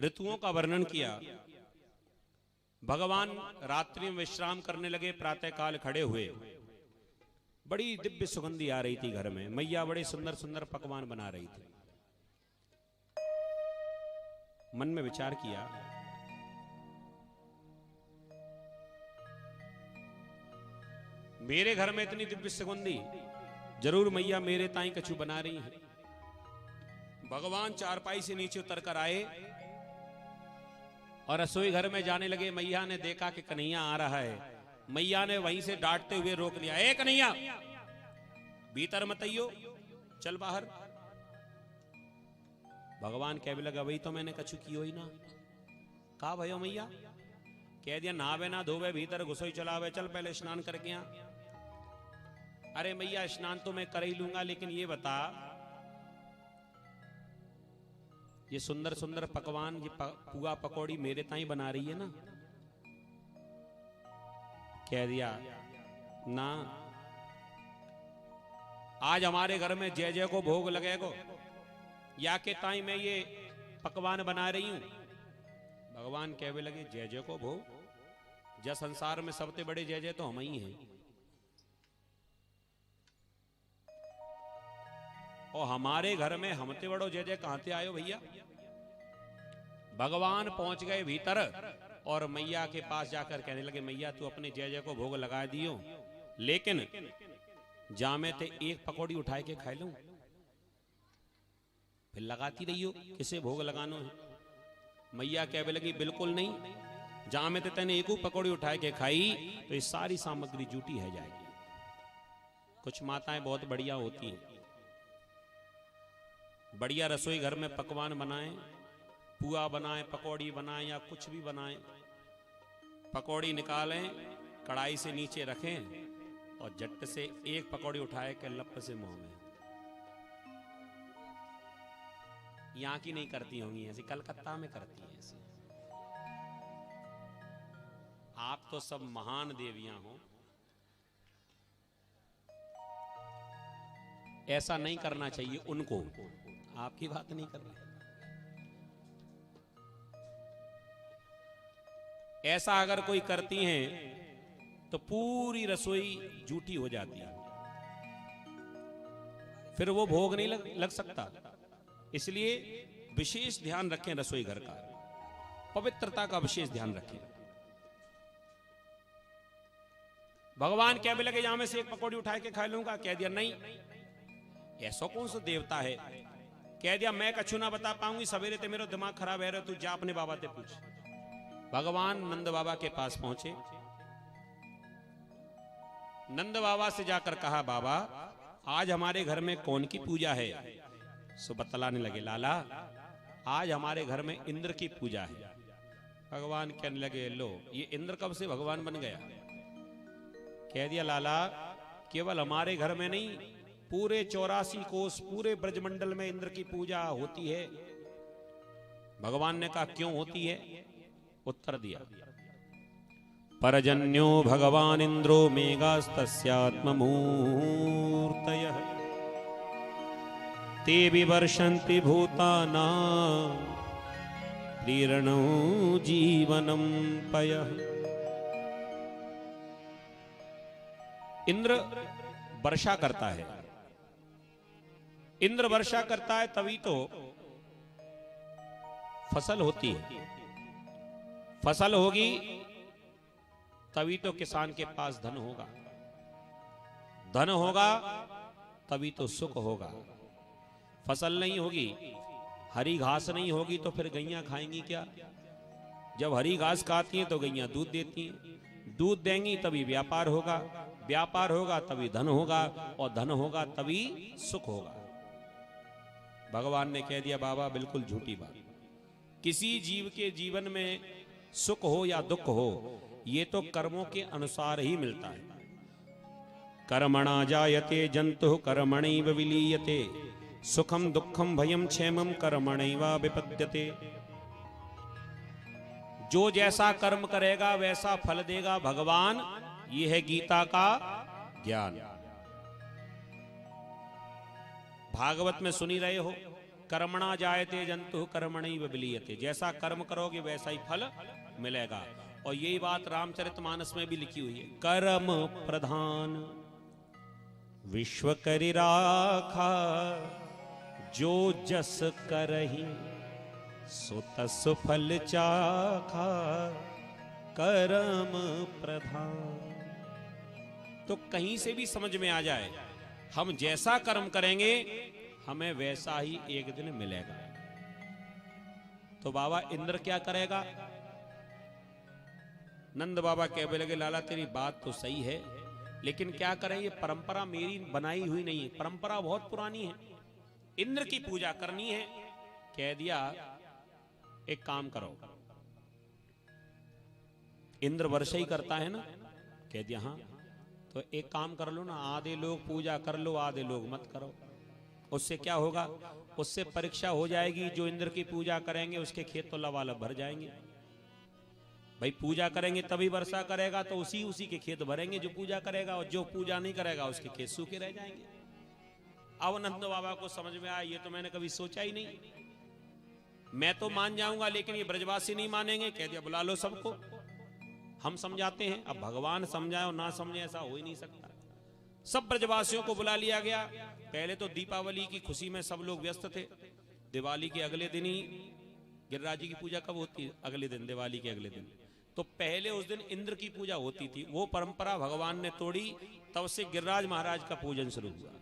ऋतुओं का वर्णन किया। भगवान रात्रि में विश्राम करने लगे, प्रातः काल खड़े हुए। बड़ी दिव्य सुगंधी आ रही थी घर में। मैया बड़े सुंदर सुंदर पकवान बना रही थी। मन में विचार किया, मेरे घर में इतनी दिव्य सुगंधी, जरूर मैया मेरे ताई कछु बना रही है। भगवान चारपाई से नीचे उतर कर आए और रसोई घर में जाने लगे। मैया ने देखा कि कन्हैया आ रहा है। मैया ने वहीं से डांटते हुए रोक लिया, ए कन्हैया, भीतर मत आइयो, चल बाहर। भगवान कहने लगा, वही तो मैंने कछु कियो ही ना। कहा भयो मैया? कह दिया, नहावे ना धोवे भीतर घुसोई चलावे, चल पहले स्नान करके आ। अरे मैया, स्नान तो मैं कर ही लूंगा, लेकिन ये बता, ये सुंदर सुंदर पकवान, ये पुआ पकौड़ी मेरे ताई बना रही है ना? कह दिया, ना, आज हमारे घर में जय जय को भोग लगेगो, या के ताई मैं ये पकवान बना रही हूं। भगवान कहने लगे, जय जय को भोग? जय संसार में सबसे बड़े जय जय तो हम ही हैं, और हमारे घर में हमते बड़ो जय जय कहां से आयो भैया? भगवान पहुंच गए भीतर और मैया के पास जाकर कहने लगे, मैया तू अपने जय जय को भोग लगा दियो, लेकिन जामे ते एक पकौड़ी उठाए के खा लूं? फिर लगाती रहियो, किसे भोग लगानो है? मैया कहने लगी, बिल्कुल नहीं, जामे ते तेने एक पकौड़ी उठाए के खाई तो ये सारी सामग्री जूठी है जाएगी। कुछ माताएं बहुत बढ़िया होती हैं, बढ़िया रसोई घर में पकवान बनाएं, पुआ बनाएं, पकौड़ी बनाएं या कुछ भी बनाएं, पकौड़ी निकालें, कढ़ाई से नीचे रखें और झट से एक पकौड़ी उठाए के लप से मुंह में। यहां की नहीं करती होंगी ऐसी, कलकत्ता में करती हैं ऐसी। आप तो सब महान देवियां हो, ऐसा नहीं करना चाहिए उनको। आपकी बात नहीं कर रही। ऐसा अगर कोई करती हैं तो पूरी रसोई जूठी हो जाती है, फिर वो भोग नहीं लग सकता। इसलिए विशेष ध्यान रखें रसोई घर का, पवित्रता का विशेष ध्यान रखें। भगवान कहने लगे, यहां में से एक पकौड़ी उठा के खा लूंगा? कह दिया, नहीं, ऐसा कौन सा देवता है? कह दिया, मैं कछु ना बता पाऊंगी, सवेरे ते मेरा दिमाग खराब है, तू जा अपने बाबा से पूछ। भगवान नंद बाबा के पास पहुंचे। नंद बाबा से जाकर कहा, बाबा आज हमारे घर में कौन की पूजा है? सो बतलाने लगे, लाला आज हमारे घर में इंद्र की पूजा है। भगवान कहने लगे, लो ये इंद्र कब से भगवान बन गया? कह दिया, लाला केवल हमारे घर में नहीं, पूरे 84 कोस पूरे ब्रजमंडल में इंद्र की पूजा होती है। भगवान ने कहा, क्यों होती है? उत्तर दिया, परजन्यो भगवान इंद्रो मेघास्तस्यात्ममूर्तयः ते विवर्षन्ति भूतानां प्रीरणो जीवनं पयः। इंद्र वर्षा करता है, इंद्र वर्षा करता है तभी तो फसल होती है, फसल होगी तभी तो किसान के पास धन होगा, धन होगा तभी तो सुख होगा। फसल नहीं होगी, हरी घास नहीं होगी तो फिर गैया खाएंगी क्या? जब हरी घास खाती हैं तो गैया दूध देती हैं, दूध देंगी तभी व्यापार होगा, व्यापार होगा तभी धन होगा, और धन होगा तभी सुख होगा। भगवान ने कह दिया, बाबा बिल्कुल झूठी बात। किसी जीव के जीवन में सुख हो या दुख हो, ये तो कर्मों के अनुसार ही मिलता है। कर्मणा जायते जंतु कर्मणैव विलीयते, सुखम दुखम भयम क्षेमम कर्मणैव विपद्यते। जो जैसा कर्म करेगा वैसा फल देगा भगवान, ये है गीता का ज्ञान। भागवत में सुनी रहे हो, कर्मणा जायते जंतु कर्मणैव विलीयते, जैसा कर्म करोगे वैसा ही फल मिलेगा। और यही बात रामचरितमानस में भी लिखी हुई है, कर्म प्रधान विश्व करि राखा, जो जस करहि सो तस फल चाखा, कर्म प्रधान। तो कहीं से भी समझ में आ जाए, हम जैसा कर्म करेंगे हमें वैसा ही एक दिन मिलेगा। तो बाबा इंद्र क्या करेगा? नंद बाबा कहने लगे, लाला तेरी बात तो सही है, लेकिन क्या करें, ये परंपरा मेरी बनाई हुई नहीं है, परंपरा बहुत पुरानी है, इंद्र की पूजा करनी है। कह दिया एक काम करो, इंद्र वर्षा ही करता है ना? कह दिया हाँ, तो एक काम कर लो ना, आधे लोग पूजा कर लो, आधे लोग मत करो। उससे क्या होगा? उससे परीक्षा हो जाएगी, जो इंद्र की पूजा करेंगे उसके खेत तो लबालब भर जाएंगे। भाई पूजा करेंगे तभी वर्षा करेगा, तो उसी के खेत भरेंगे जो पूजा करेगा, और जो पूजा नहीं करेगा उसके खेत सूखे रह जाएंगे। अब नंद बाबा को समझ में आया, ये तो मैंने कभी सोचा ही नहीं, मैं तो मान जाऊंगा लेकिन ये ब्रजवासी नहीं मानेंगे। कह दिया बुला लो सबको, हम समझाते हैं। अब भगवान समझाए और ना समझे ऐसा हो ही नहीं सकता। सब ब्रजवासियों को बुला लिया गया। पहले तो दीपावली की खुशी में सब लोग व्यस्त थे। दिवाली के अगले दिन ही, गिरिराज जी की पूजा कब होती है? अगले दिन, दिवाली के अगले दिन। तो पहले उस दिन इंद्र की पूजा होती थी, वो परंपरा भगवान ने तोड़ी, तब से गिरिराज महाराज का पूजन शुरू हुआ।